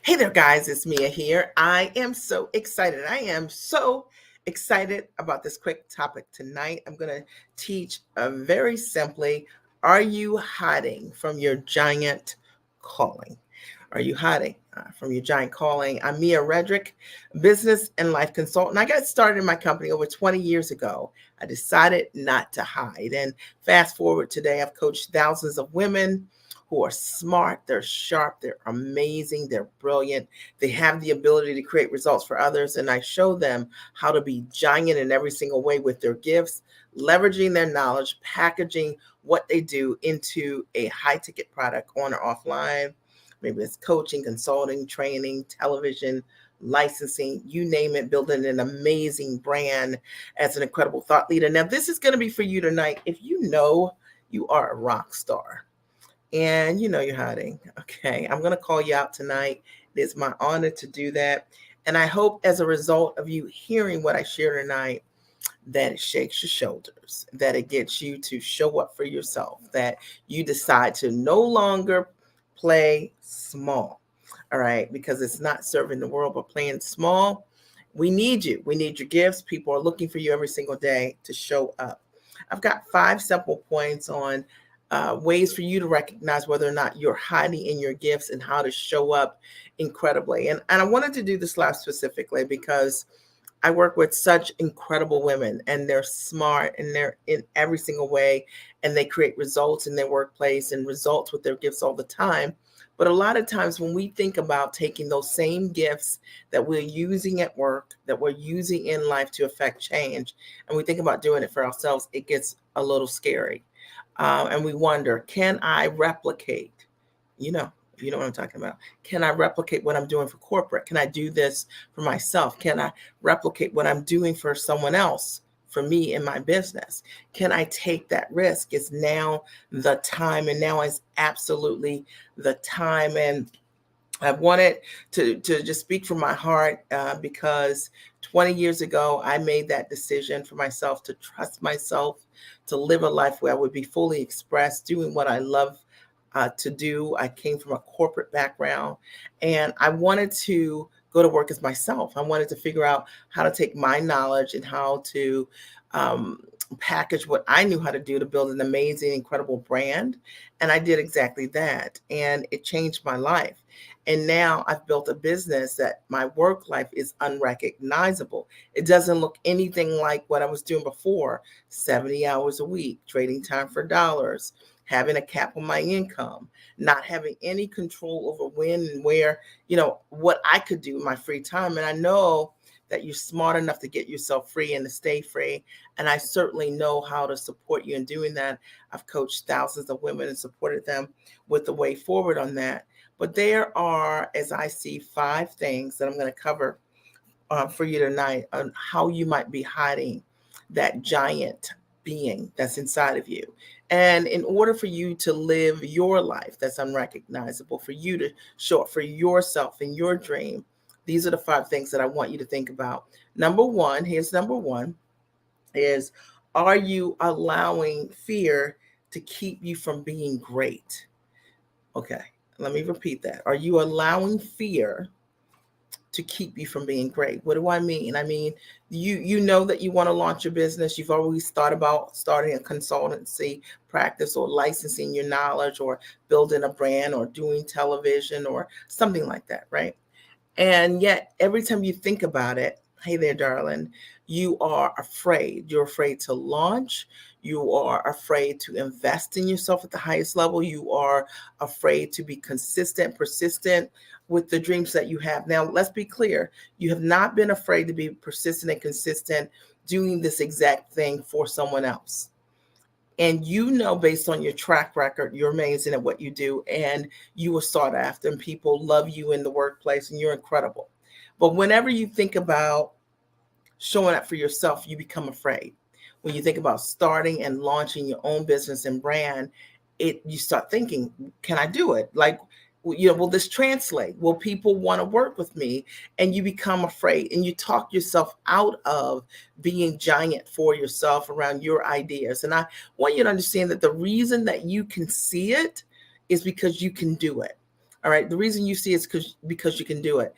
Hey there, guys, it's Mia here. I am so excited. About this quick topic tonight. I'm going to teach very simply, are you hiding from your giant calling? Are you hiding from your giant calling? I'm Mia Redrick, business and life consultant. I got started in my company over 20 years ago. I decided not to hide. And fast forward today, I've coached thousands of women who are smart, they're sharp, they're amazing, they're brilliant. They have the ability to create results for others. And I show them how to be giant in every single way with their gifts, leveraging their knowledge, packaging what they do into a high ticket product on or offline. Maybe it's coaching, consulting, training, television, licensing, you name it, building an amazing brand as an incredible thought leader. Now, this is going to be for you tonight. If you know you are a rock star, and you know you're hiding. Okay, I'm going to call you out tonight. It is my honor to do that. And I hope as a result of you hearing what I share tonight, that it shakes your shoulders, that it gets you to show up for yourself, that you decide to no longer play small. All right, because it's not serving the world, but playing small. We need you. We need your gifts. People are looking for you every single day to show up. I've got 5 simple points on ways for you to recognize whether or not you're hiding in your gifts and how to show up incredibly. And I wanted to do this live specifically because I work with such incredible women, and they're smart and they're in every single way, and they create results in their workplace and results with their gifts all the time. But a lot of times when we think about taking those same gifts that we're using at work, that we're using in life to affect change, and we think about doing it for ourselves, it gets a little scary. And we wonder, can I replicate? You know, you know what I'm talking about. Can I replicate what I'm doing for corporate? Can I do this for myself? Can I replicate what I'm doing for someone else, for me in my business? Can I take that risk? It's now the time, and now is absolutely the time. And I wanted to just speak from my heart because 20 years ago, I made that decision for myself to trust myself, to live a life where I would be fully expressed, doing what I love to do. I came from a corporate background, and I wanted to go to work as myself. I wanted to figure out how to take my knowledge and how to um, package what I knew how to do to build an amazing, incredible brand. And I did exactly that. And it changed my life. And now I've built a business that my work life is unrecognizable. It doesn't look anything like what I was doing before. 70 hours a week, trading time for dollars, having a cap on my income, not having any control over when and where, what I could do in my free time. And I know that you're smart enough to get yourself free and to stay free. And I certainly know how to support you in doing that. I've coached thousands of women and supported them with the way forward on that. But there are, as I see, 5 things that I'm going to cover for you tonight on how you might be hiding that giant being that's inside of you. And in order for you to live your life that's unrecognizable, for you to show up for yourself and your dream, these are the 5 things that I want you to think about. Number one is, are you allowing fear to keep you from being great? Okay, let me repeat that. Are you allowing fear to keep you from being great? What do I mean? I mean, you know that you want to launch your business. You've always thought about starting a consultancy practice or licensing your knowledge or building a brand or doing television or something like that, right? And yet, every time you think about it, hey there, darling, you are afraid. You're afraid to launch. You are afraid to invest in yourself at the highest level. You are afraid to be consistent, persistent with the dreams that you have. Now, let's be clear. You have not been afraid to be persistent and consistent doing this exact thing for someone else. And you know, based on your track record, you're amazing at what you do, and you are sought after, and people love you in the workplace, and you're incredible. But whenever you think about showing up for yourself, you become afraid. When you think about starting and launching your own business and brand, you start thinking, can I do it? Like, will this translate? Will people want to work with me? And you become afraid, and you talk yourself out of being giant for yourself around your ideas. And I want you to understand that the reason that you can see it is because you can do it. All right. The reason you see is because you can do it.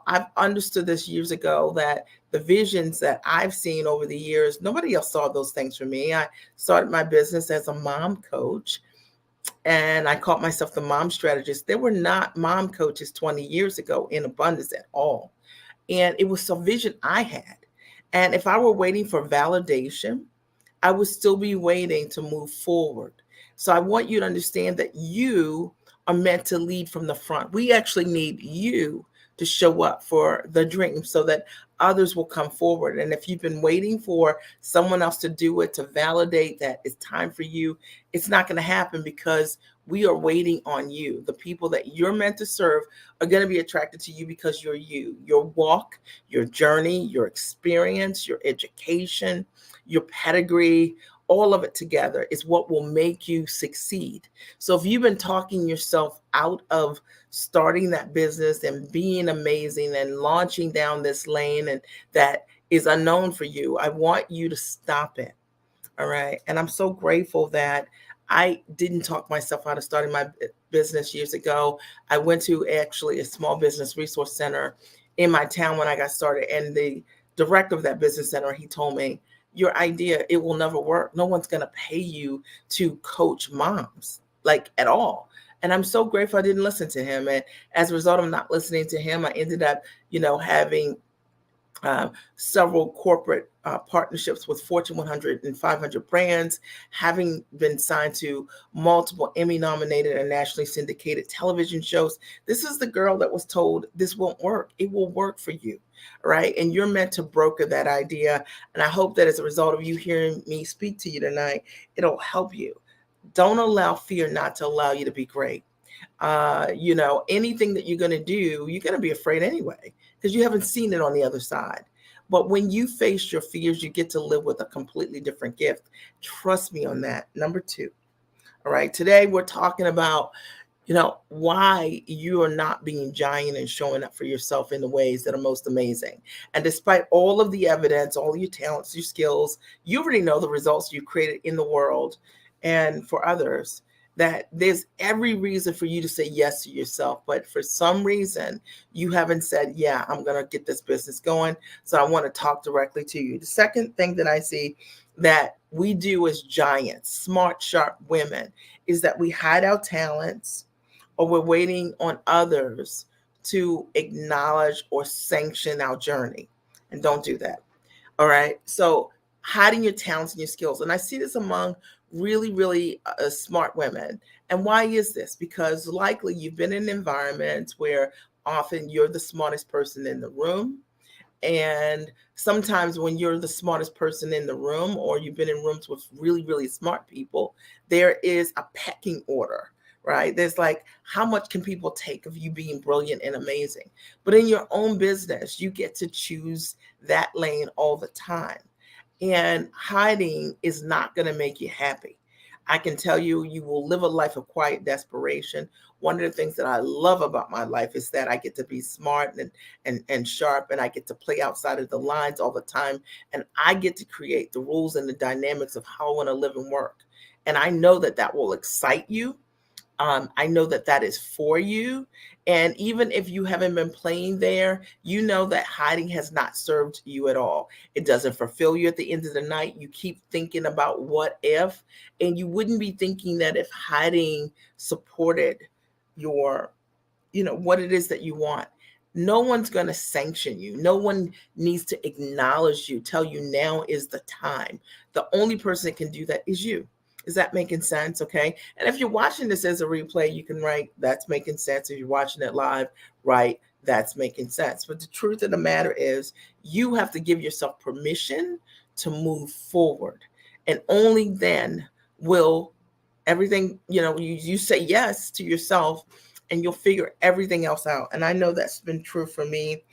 I've understood this years ago that the visions that I've seen over the years, nobody else saw those things for me. I started my business as a mom coach, and I called myself the mom strategist. There were not mom coaches 20 years ago in abundance at all. And it was some vision I had. And if I were waiting for validation, I would still be waiting to move forward. So I want you to understand that you are meant to lead from the front. We actually need you to show up for the dream so that others will come forward. And if you've been waiting for someone else to do it, to validate that it's time for you, it's not going to happen, because we are waiting on you. The people that you're meant to serve are going to be attracted to you because you're you. Your walk, your journey, your experience, your education, your pedigree, all of it together is what will make you succeed. So if you've been talking yourself out of starting that business and being amazing and launching down this lane and that is unknown for you, I want you to stop it. All right. And I'm so grateful that I didn't talk myself out of starting my business years ago. I went to actually a small business resource center in my town when I got started. And the director of that business center, he told me, your idea, it will never work. No one's going to pay you to coach moms, like, at all. And I'm so grateful I didn't listen to him. And as a result of not listening to him, I ended up, having several corporate partnerships with Fortune 100 and 500 brands, having been signed to multiple Emmy nominated and nationally syndicated television shows. This is the girl that was told this won't work. It will work for you, right? And you're meant to broker that idea. And I hope that as a result of you hearing me speak to you tonight, it'll help you. Don't allow fear not to allow you to be great. Anything that you're going to do, you're going to be afraid anyway, because you haven't seen it on the other side. But when you face your fears, you get to live with a completely different gift. Trust me on that. Number two. All right. Today we're talking about, why you are not being giant and showing up for yourself in the ways that are most amazing. And despite all of the evidence, all your talents, your skills, you already know the results you created in the world and for others, that there's every reason for you to say yes to yourself. But for some reason, you haven't said, yeah, I'm going to get this business going. So I want to talk directly to you. The second thing that I see that we do as giants, smart, sharp women, is that we hide our talents, or we're waiting on others to acknowledge or sanction our journey. And don't do that. All right. So hiding your talents and your skills. And I see this among really, really smart women. And why is this? Because likely you've been in environments where often you're the smartest person in the room. And sometimes when you're the smartest person in the room, or you've been in rooms with really, really smart people, there is a pecking order, right? There's like, how much can people take of you being brilliant and amazing? But in your own business, you get to choose that lane all the time. And hiding is not going to make you happy. I can tell you, you will live a life of quiet desperation. One of the things that I love about my life is that I get to be smart and sharp, and I get to play outside of the lines all the time. And I get to create the rules and the dynamics of how I want to live and work. And I know that that will excite you. I know that that is for you. And even if you haven't been playing there, you know that hiding has not served you at all. It doesn't fulfill you at the end of the night. You keep thinking about what if, and you wouldn't be thinking that if hiding supported your, what it is that you want. No one's going to sanction you. No one needs to acknowledge you, tell you now is the time. The only person that can do that is you. Is that making sense? Okay. And if you're watching this as a replay, you can write, that's making sense. If you're watching it live, write, that's making sense. But the truth of the matter is, you have to give yourself permission to move forward. And only then will everything, you say yes to yourself, and you'll figure everything else out. And I know that's been true for me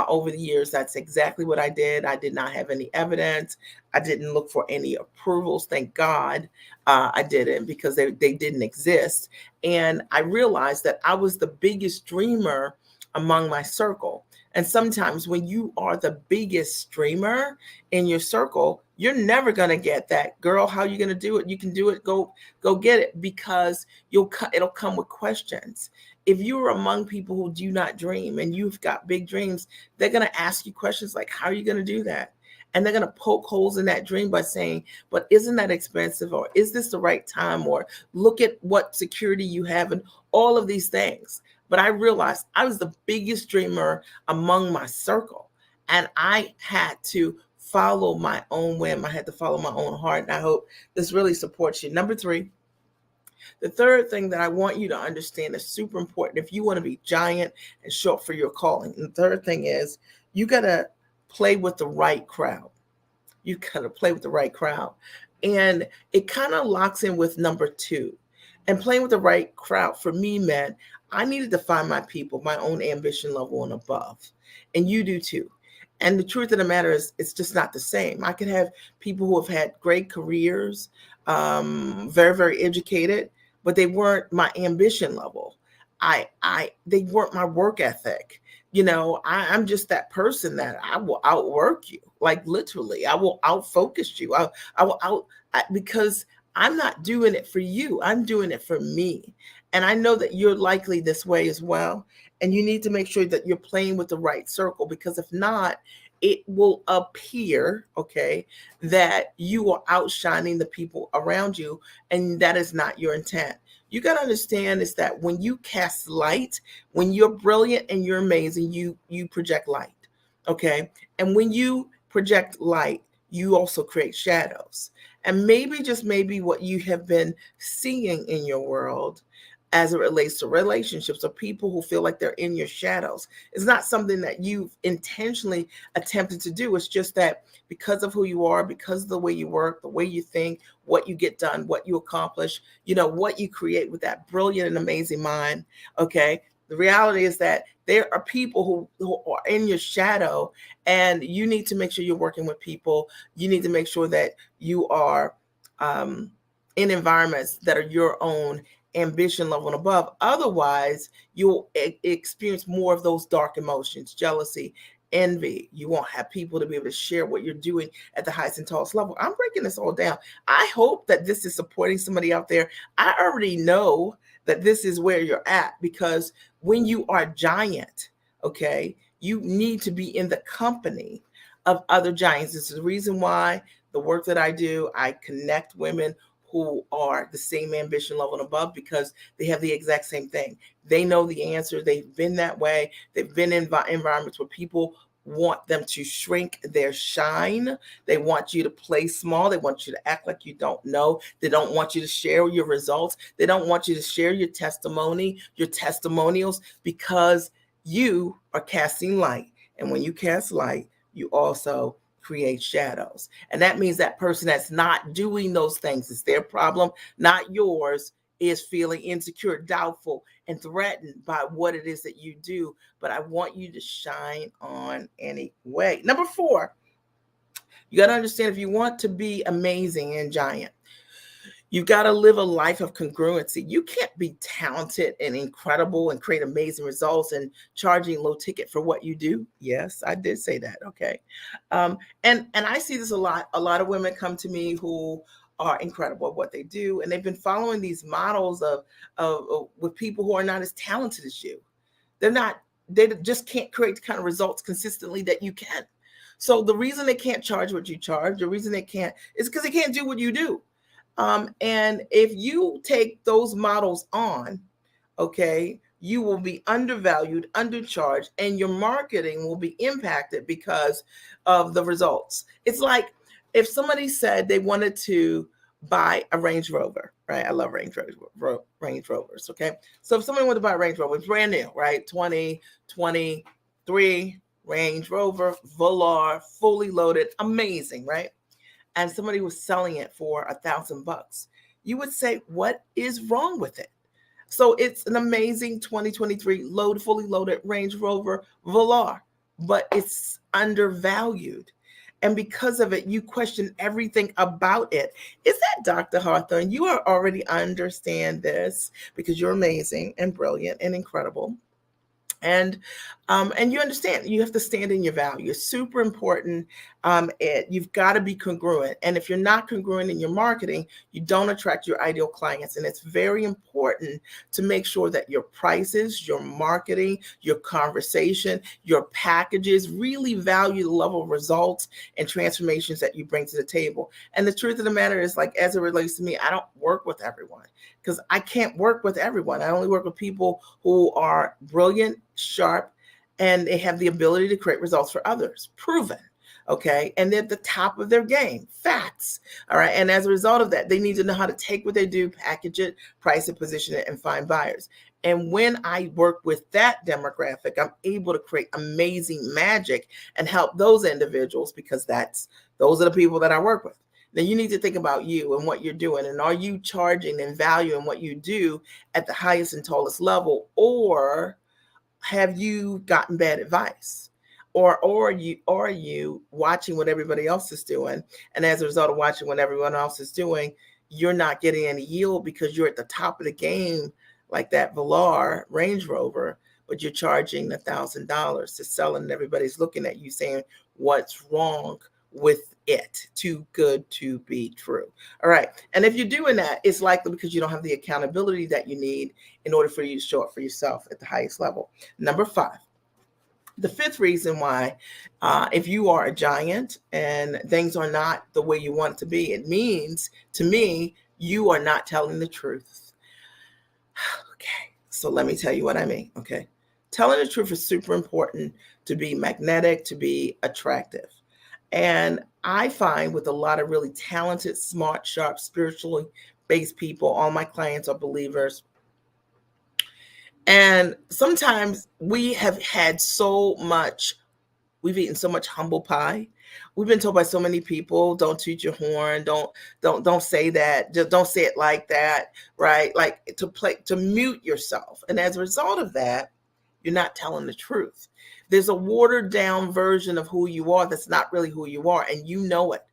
over the years. That's exactly what I did. I did not have any evidence. I didn't look for any approvals. Thank God I didn't, because they didn't exist. And I realized that I was the biggest dreamer among my circle. And sometimes when you are the biggest dreamer in your circle, You're never going to get that. Girl, how are you going to do it? You can do it. Go get it, because it'll come with questions. If you're among people who do not dream and you've got big dreams, they're going to ask you questions like, how are you going to do that? And they're going to poke holes in that dream by saying, but isn't that expensive? Or is this the right time? Or look at what security you have, and all of these things. But I realized I was the biggest dreamer among my circle, and I had to follow my own whim. I had to follow my own heart. And I hope this really supports you. Number 3, the third thing that I want you to understand is super important if you want to be giant and show up for your calling. And the third thing is, you got to play with the right crowd. You got to play with the right crowd. And it kind of locks in with number 2. And playing with the right crowd for me meant I needed to find my people, my own ambition level and above. And you do too. And the truth of the matter is, it's just not the same. I could have people who have had great careers, very, very educated, but they weren't my ambition level. They weren't my work ethic. I'm just that person that I will outwork you, like literally. I will outfocus you. Because I'm not doing it for you. I'm doing it for me. And I know that you're likely this way as well. And you need to make sure that you're playing with the right circle, because if not, it will appear, okay, that you are outshining the people around you, and that is not your intent. You got to understand is that when you cast light, when you're brilliant and you're amazing, you project light, okay? And when you project light, you also create shadows. And maybe, just maybe, what you have been seeing in your world as it relates to relationships or people who feel like they're in your shadows, it's not something that you've intentionally attempted to do. It's just that because of who you are, because of the way you work, the way you think, what you get done, what you accomplish, what you create with that brilliant and amazing mind, okay? The reality is that there are people who are in your shadow, and you need to make sure you're working with people. You need to make sure that you are in environments that are your own ambition level and above. Otherwise, you'll experience more of those dark emotions, jealousy, envy. You won't have people to be able to share what you're doing at the highest and tallest level. I'm breaking this all down. I hope that this is supporting somebody out there. I already know that this is where you're at, because when you are giant, okay, you need to be in the company of other giants. This is the reason why the work that I do, I connect women who are the same ambition level and above, because they have the exact same thing. They know the answer. They've been that way. They've been in environments where people want them to shrink their shine. They want you to play small. They want you to act like you don't know. They don't want you to share your results. They don't want you to share your testimony, your testimonials, because you are casting light. And when you cast light, you also create shadows. And that means that person that's not doing those things, it's their problem, not yours, is feeling insecure, doubtful, and threatened by what it is that you do. But I want you to shine on anyway. Number 4, you got to understand, if you want to be amazing and giant, you've got to live a life of congruency. You can't be talented and incredible and create amazing results and charging low ticket for what you do. Yes, I did say that. Okay. And I see this a lot. A lot of women come to me who are incredible at what they do, and they've been following these models of with people who are not as talented as you. They just can't create the kind of results consistently that you can. So the reason they can't charge what you charge, the reason they can't, is because they can't do what you do. And if you take those models on, okay, you will be undervalued, undercharged, and your marketing will be impacted because of the results. It's like if somebody said they wanted to buy a Range Rover, right? I love Range Rovers, okay? So if somebody wanted to buy a Range Rover, it's brand new, right? 2023 Range Rover, Velar, fully loaded, amazing, right? And somebody was selling it for $1,000, you would say, what is wrong with it? So it's an amazing 2023 fully loaded Range Rover Velar, but it's undervalued. And because of it, you question everything about it. Is that Dr. Hawthorne? You already understand this because you're amazing and brilliant and incredible. and and you understand you have to stand in your value. It's super important. You've got to be congruent, and if you're not congruent in your marketing, you don't attract your ideal clients. And it's very important to make sure that your prices, your marketing, your conversation, your packages really value the level of results and transformations that you bring to the table. And the truth of the matter is, like, as it relates to me, I don't work with everyone because I can't work with everyone. I only work with people who are brilliant, sharp, and they have the ability to create results for others, proven. Okay. And they're at the top of their game, facts. All right. And as a result of that, they need to know how to take what they do, package it, price it, position it, and find buyers. And when I work with that demographic, I'm able to create amazing magic and help those individuals, because those are the people that I work with. Then you need to think about you and what you're doing. And are you charging and valuing what you do at the highest and tallest level? Or have you gotten bad advice? Or are you watching what everybody else is doing? And as a result of watching what everyone else is doing, you're not getting any yield because you're at the top of the game, like that Velar Range Rover, but you're charging $1,000 to sell it, and everybody's looking at you saying, what's wrong with it? Too good to be true. All right. And if you're doing that, it's likely because you don't have the accountability that you need in order for you to show up for yourself at the highest level. Number 5, the 5th reason why, if you are a giant and things are not the way you want it to be, it means to me, you are not telling the truth. Okay. So let me tell you what I mean. Okay. Telling the truth is super important to be magnetic, to be attractive. And I find with a lot of really talented, smart, sharp, spiritually based people, all my clients are believers. And sometimes we have had we've eaten so much humble pie. We've been told by so many people, don't toot your horn, don't say that, just don't say it like that, right? Like to mute yourself. And as a result of that, you're not telling the truth. There's a watered down version of who you are that's not really who you are, and you know it.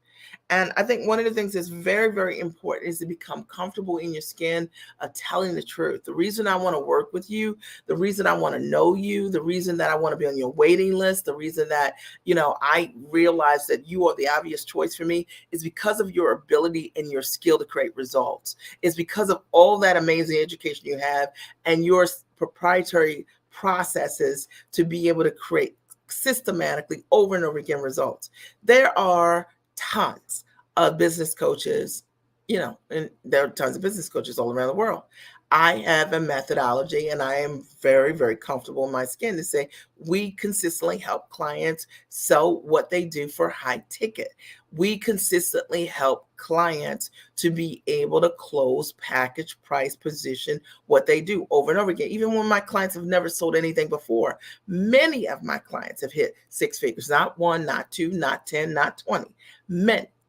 And I think one of the things that's very, very important is to become comfortable in your skin of telling the truth. The reason I want to work with you, the reason I want to know you, the reason that I want to be on your waiting list, the reason that, I realize that you are the obvious choice for me is because of your ability and your skill to create results. It's because of all that amazing education you have and your proprietary processes to be able to create systematically over and over again results. There are tons of business coaches, and there are tons of business coaches all around the world. I have a methodology and I am very, very comfortable in my skin to say we consistently help clients sell what they do for high ticket. We consistently help clients to be able to close, package, price, position what they do over and over again. Even when my clients have never sold anything before, many of my clients have hit 6 figures, not 1, not 2, not 10, not 20.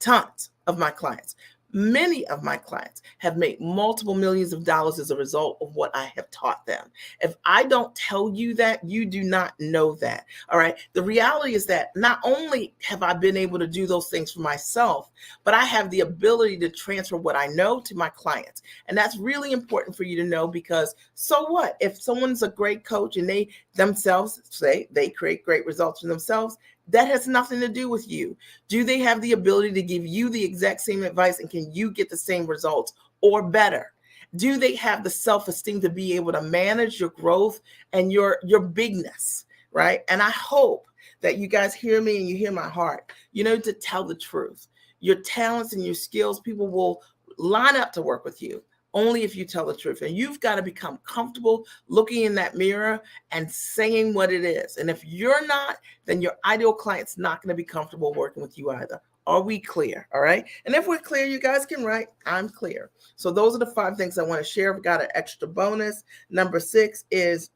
Tons of my clients. Many of my clients have made multiple millions of dollars as a result of what I have taught them. If I don't tell you that, you do not know that. All right. The reality is that not only have I been able to do those things for myself, but I have the ability to transfer what I know to my clients. And that's really important for you to know, because so what? If someone's a great coach and they themselves say they create great results for themselves, that has nothing to do with you. Do they have the ability to give you the exact same advice, and can you get the same results or better? Do they have the self-esteem to be able to manage your growth and your bigness, right? And I hope that you guys hear me and you hear my heart, to tell the truth. Your talents and your skills, people will line up to work with you only if you tell the truth. And you've got to become comfortable looking in that mirror and saying what it is. And if you're not, then your ideal client's not going to be comfortable working with you either. Are we clear? All right. And if we're clear, you guys can write, I'm clear. So those are the 5 things I want to share. We've got an extra bonus. Number 6 is,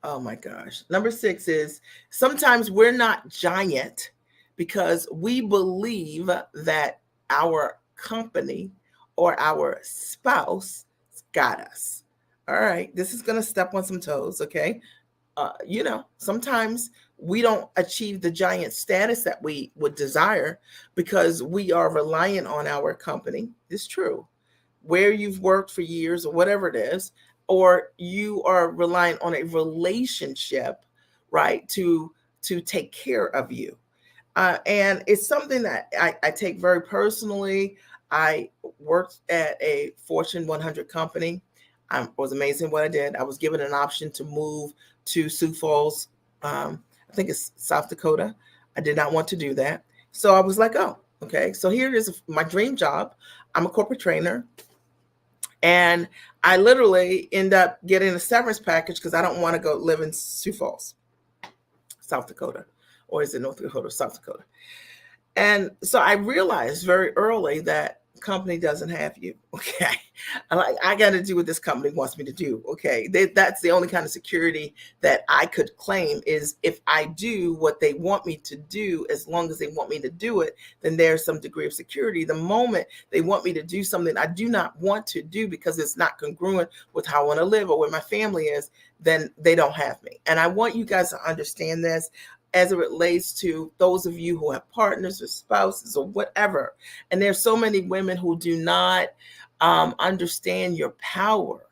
oh my gosh. Number 6 is sometimes we're not giant because we believe that our company or our spouse got us. All right. This is going to step on some toes. Okay. Sometimes we don't achieve the giant status that we would desire because we are reliant on our company. It's true. Where you've worked for years or whatever it is, or you are relying on a relationship, right, to take care of you. And it's something that I take very personally. I worked at a Fortune 100 company. Was amazing what I did. I was given an option to move to Sioux Falls, I think it's South Dakota. I did not want to do that. So I was like, oh, okay. So here it is, my dream job. I'm a corporate trainer. And I literally end up getting a severance package because I don't want to go live in Sioux Falls, South Dakota. Or is it North Dakota or South Dakota? And so I realized very early that company doesn't have you. Okay. I got to do what this company wants me to do. Okay. That's the only kind of security that I could claim is if I do what they want me to do, as long as they want me to do it, then there's some degree of security. The moment they want me to do something I do not want to do because it's not congruent with how I want to live or where my family is, then they don't have me. And I want you guys to understand this as it relates to those of you who have partners or spouses or whatever. And there's so many women who do not understand your power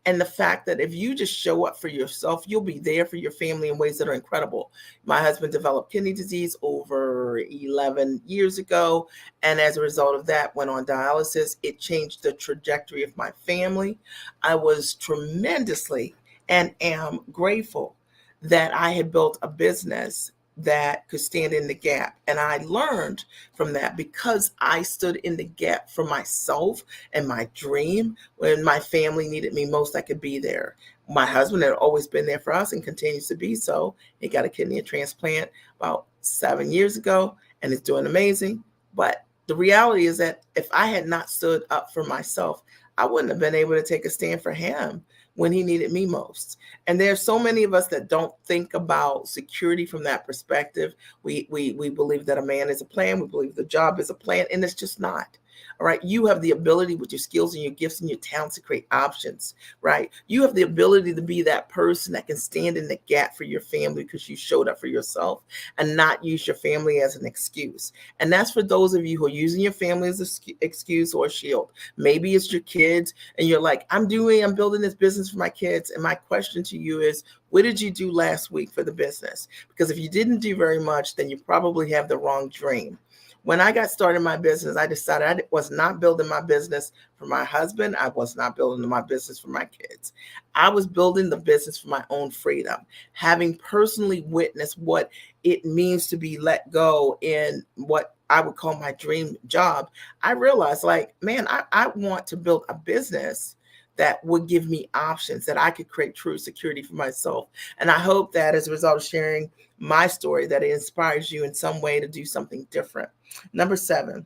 and the fact that if you just show up for yourself, you'll be there for your family in ways that are incredible. My husband developed kidney disease over 11 years ago. And as a result of that, went on dialysis. It changed the trajectory of my family. I was tremendously and am grateful that I had built a business that could stand in the gap. And I learned from that because I stood in the gap for myself and my dream. When my family needed me most, I could be there. My husband had always been there for us and continues to be so. He got a kidney transplant about 7 years ago and is doing amazing. But the reality is that if I had not stood up for myself, I wouldn't have been able to take a stand for him when he needed me most. And there's so many of us that don't think about security from that perspective. We believe that a man is a plan. We believe the job is a plan, and it's just not. All right. You have the ability with your skills and your gifts and your talents to create options, right? You have the ability to be that person that can stand in the gap for your family because you showed up for yourself and not use your family as an excuse. And that's for those of you who are using your family as an excuse or a shield. Maybe it's your kids and you're like, I'm building this business for my kids. And my question to you is, what did you do last week for the business? Because if you didn't do very much, then you probably have the wrong dream. When I got started in my business, I decided I was not building my business for my husband. I was not building my business for my kids. I was building the business for my own freedom, having personally witnessed what it means to be let go in what I would call my dream job. I realized, like, man, I want to build a business that would give me options, that I could create true security for myself. And I hope that as a result of sharing my story, that it inspires you in some way to do something different. Number 7.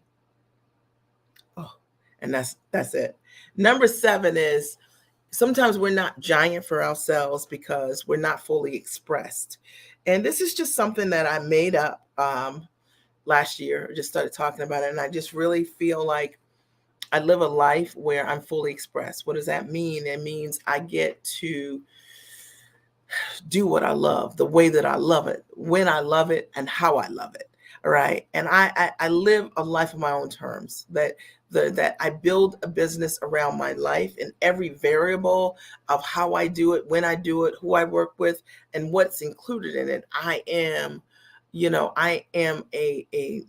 Oh, and that's it. Number 7 is sometimes we're not giant for ourselves because we're not fully expressed. And this is just something that I made up last year. I just started talking about it. And I just really feel like I live a life where I'm fully expressed. What does that mean? It means I get to do what I love, the way that I love it, when I love it, and how I love it. All right. And I live a life of my own terms, that I build a business around my life and every variable of how I do it, when I do it, who I work with, and what's included in it. I am a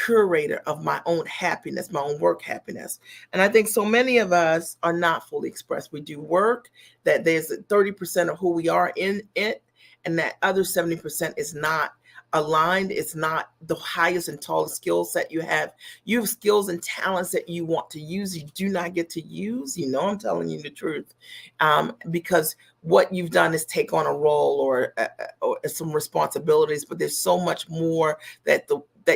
curator of my own happiness, my own work happiness. And I think so many of us are not fully expressed. We do work that there's 30% of who we are in it, and that other 70% is not aligned. It's not the highest and tallest skill set you have. You have skills and talents that you want to use, you do not get to use. I'm telling you the truth, because what you've done is take on a role or some responsibilities, but there's so much more that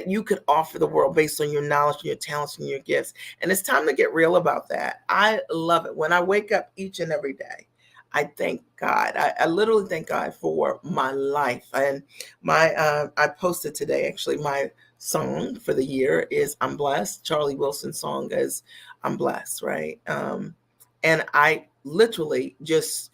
you could offer the world based on your knowledge and your talents and your gifts. And it's time to get real about that. I love it. When I wake up each and every day, I thank God. I literally thank God for my life. And I posted today, actually, my song for the year is I'm Blessed. Charlie Wilson's song is I'm Blessed, right? And I literally just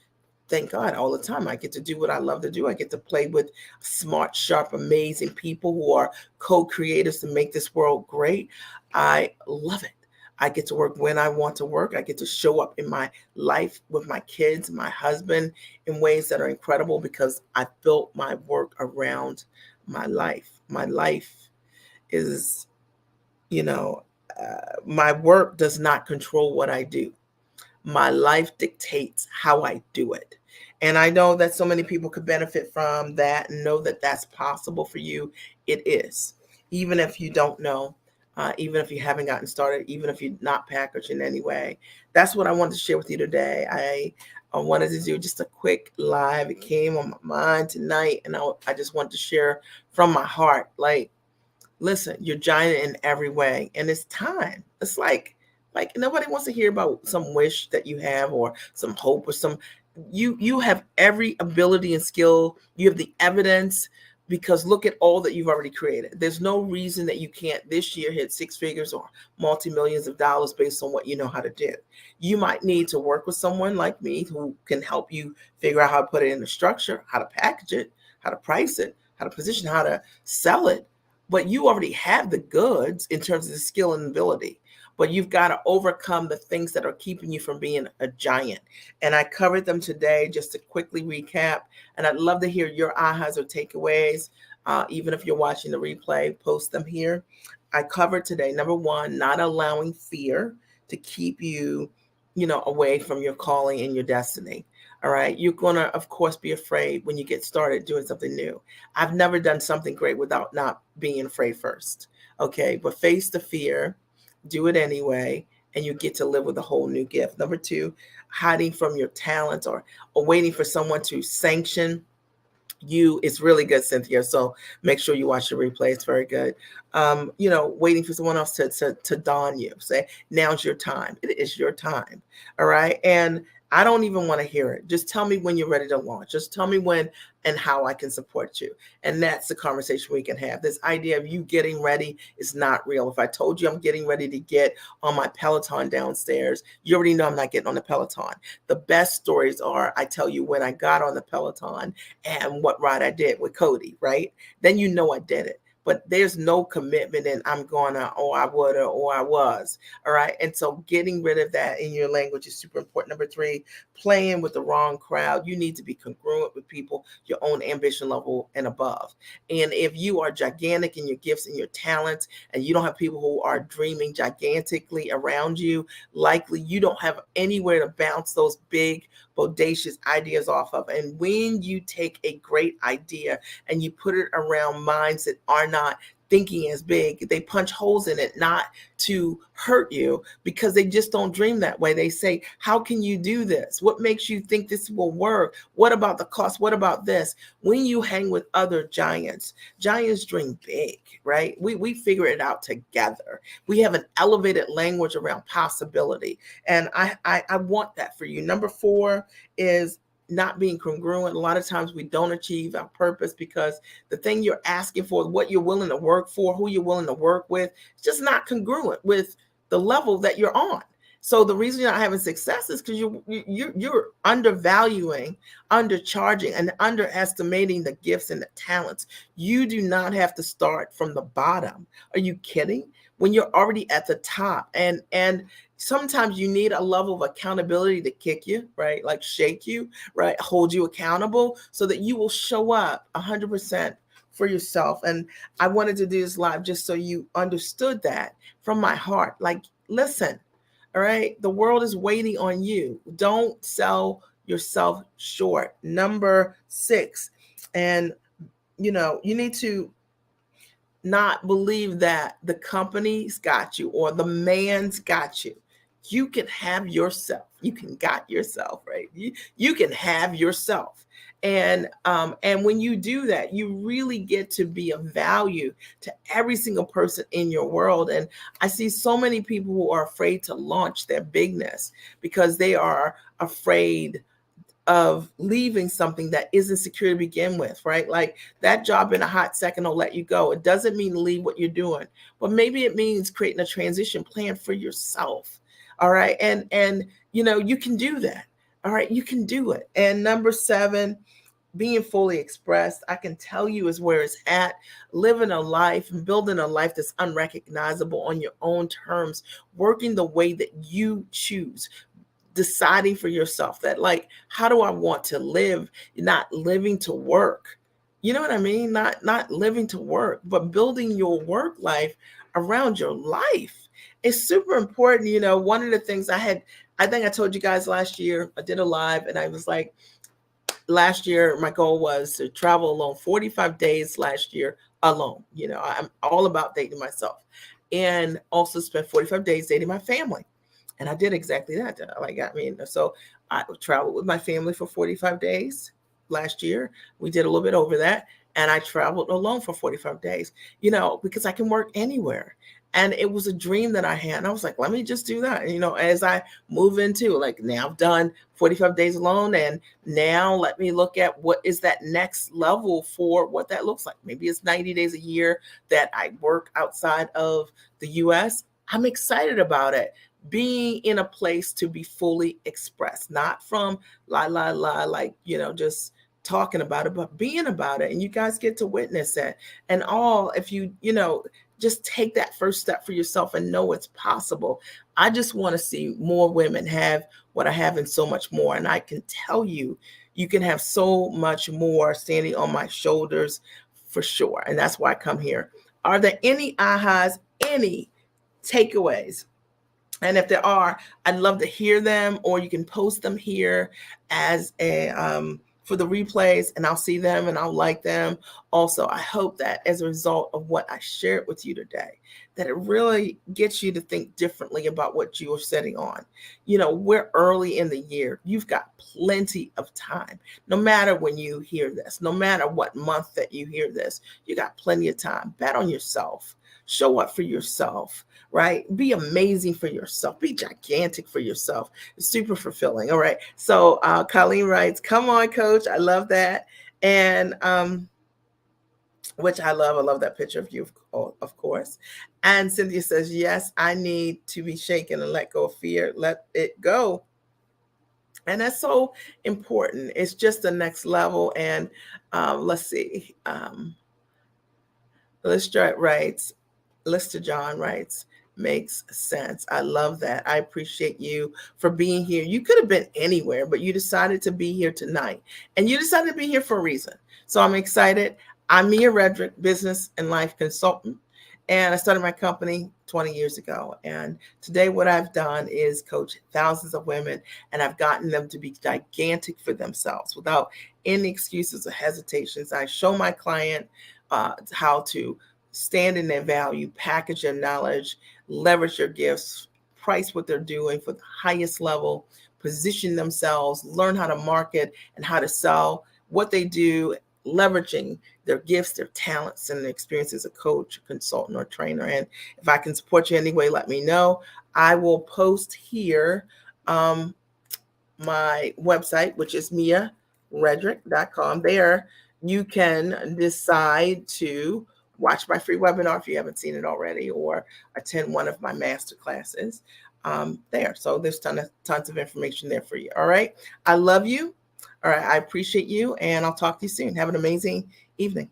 thank God all the time. I get to do what I love to do. I get to play with smart, sharp, amazing people who are co-creators to make this world great. I love it. I get to work when I want to work. I get to show up in my life with my kids, my husband, in ways that are incredible because I built my work around my life. My life is, you know, my work does not control what I do. My life dictates how I do it. And I know that so many people could benefit from that and know that that's possible for you. It is. Even if you don't know, even if you haven't gotten started, even if you're not packaged in any way. That's what I wanted to share with you today. I wanted to do just a quick live. It came on my mind tonight, and I just wanted to share from my heart. Like, listen, you're giant in every way, and it's time. It's like nobody wants to hear about some wish that you have or some hope or some. You have every ability and skill. You have the evidence because look at all that you've already created. There's no reason that you can't this year hit six figures or multi-millions of dollars based on what you know how to do. You might need to work with someone like me who can help you figure out how to put it in the structure, how to package it, how to price it, how to position, how to sell it, but you already have the goods in terms of the skill and ability. But you've got to overcome the things that are keeping you from being a giant. And I covered them today just to quickly recap. And I'd love to hear your ahas or takeaways. Even if you're watching the replay, post them here. I covered today, number one, not allowing fear to keep you, away from your calling and your destiny. All right. You're going to, of course, be afraid when you get started doing something new. I've never done something great without not being afraid first. Okay. But face the fear, do it anyway, and you get to live with a whole new gift. Number two, hiding from your talents or waiting for someone to sanction you. It's really good, Cynthia. So make sure you watch the replay. It's very good. Waiting for someone else to dawn you. Say, now's your time. It is your time. All right. And I don't even want to hear it. Just tell me when you're ready to launch. Just tell me when and how I can support you. And that's the conversation we can have. This idea of you getting ready is not real. If I told you I'm getting ready to get on my Peloton downstairs, you already know I'm not getting on the Peloton. The best stories are I tell you when I got on the Peloton and what ride I did with Cody, right? Then you know I did it. But there's no commitment in I'm gonna, or I would, or I was. All right. And so getting rid of that in your language is super important. Number three, playing with the wrong crowd. You need to be congruent with people, your own ambition level and above. And if you are gigantic in your gifts and your talents, and you don't have people who are dreaming gigantically around you, likely you don't have anywhere to bounce those big, bodacious ideas off of. And when you take a great idea and you put it around minds that are not thinking as big, they punch holes in it, not to hurt you, because they just don't dream that way. They say, how can you do this? What makes you think this will work? What about the cost? What about this? When you hang with other giants dream big, right? We figure it out together. We have an elevated language around possibility. And I want that for you. Number four is not being congruent. A lot of times we don't achieve our purpose because the thing you're asking for, what you're willing to work for, who you're willing to work with, it's just not congruent with the level that you're on. So the reason you're not having success is because you're undervaluing, undercharging, and underestimating the gifts and the talents. You do not have to start from the bottom. Are you kidding? When you're already at the top, and sometimes you need a level of accountability to kick you, right? Like shake you, right? Hold you accountable so that you will show up 100% for yourself. And I wanted to do this live just so you understood that from my heart. Like, listen, all right, the world is waiting on you. Don't sell yourself short. Number six, and you need to not believe that the company's got you or the man's got you. You can have yourself. You can got yourself, right? You can have yourself. And when you do that, you really get to be of value to every single person in your world. And I see so many people who are afraid to launch their bigness because they are afraid of leaving something that isn't secure to begin with, right? Like that job in a hot second will let you go. It doesn't mean leave what you're doing, but maybe it means creating a transition plan for yourself. All right. And you can do that. All right. You can do it. And number seven, being fully expressed, I can tell you, is where it's at. Living a life and building a life that's unrecognizable on your own terms, working the way that you choose, deciding for yourself that, like, how do I want to live? Not living to work. You know what I mean? Not living to work, but building your work life around your life. It's super important. One of the things I think I told you guys last year, I did a live and I was like, last year my goal was to travel alone 45 days last year alone. I'm all about dating myself, and also spend 45 days dating my family. And I did exactly that. So I traveled with my family for 45 days last year. We did a little bit over that. And I traveled alone for 45 days, because I can work anywhere. And it was a dream that I had. And I was like, let me just do that. As I move into, like, now I've done 45 days alone. And now let me look at what is that next level for what that looks like. Maybe it's 90 days a year that I work outside of the US. I'm excited about it. Being in a place to be fully expressed, not from like, just talking about it, but being about it. And you guys get to witness it. And if you just take that first step for yourself and know it's possible. I just want to see more women have what I have and so much more. And I can tell you, you can have so much more standing on my shoulders for sure. And that's why I come here. Are there any ahas, any takeaways? And if there are, I'd love to hear them, or you can post them here as a for the replays, and I'll see them and I'll like them. Also, I hope that as a result of what I shared with you today, that it really gets you to think differently about what you are setting on. We're early in the year. You've got plenty of time. No matter when you hear this, no matter what month that you hear this, you got plenty of time. Bet on yourself. Show up for yourself. Right? Be amazing for yourself. Be gigantic for yourself. It's super fulfilling. All right. So Colleen writes, come on, coach. I love that. And which I love. I love that picture of you, of course. And Cynthia says, yes, I need to be shaken and let go of fear. Let it go. And that's so important. It's just the next level. And let's see. Lister John writes, makes sense. I love that. I appreciate you for being here. You could have been anywhere, but you decided to be here tonight. And you decided to be here for a reason. So I'm excited. I'm Mia Redrick, business and life consultant. And I started my company 20 years ago. And today what I've done is coach thousands of women, and I've gotten them to be gigantic for themselves without any excuses or hesitations. I show my client how to stand in their value, package their knowledge, leverage their gifts, price what they're doing for the highest level, position themselves, learn how to market and how to sell what they do, leveraging their gifts, their talents, and their experience as a coach, consultant, or trainer. And if I can support you anyway, let me know. I will post here my website, which is miaredrick.com. There you can decide to watch my free webinar if you haven't seen it already, or attend one of my master classes there. So there's tons of information there for you. All right. I love you. All right. I appreciate you, and I'll talk to you soon. Have an amazing evening.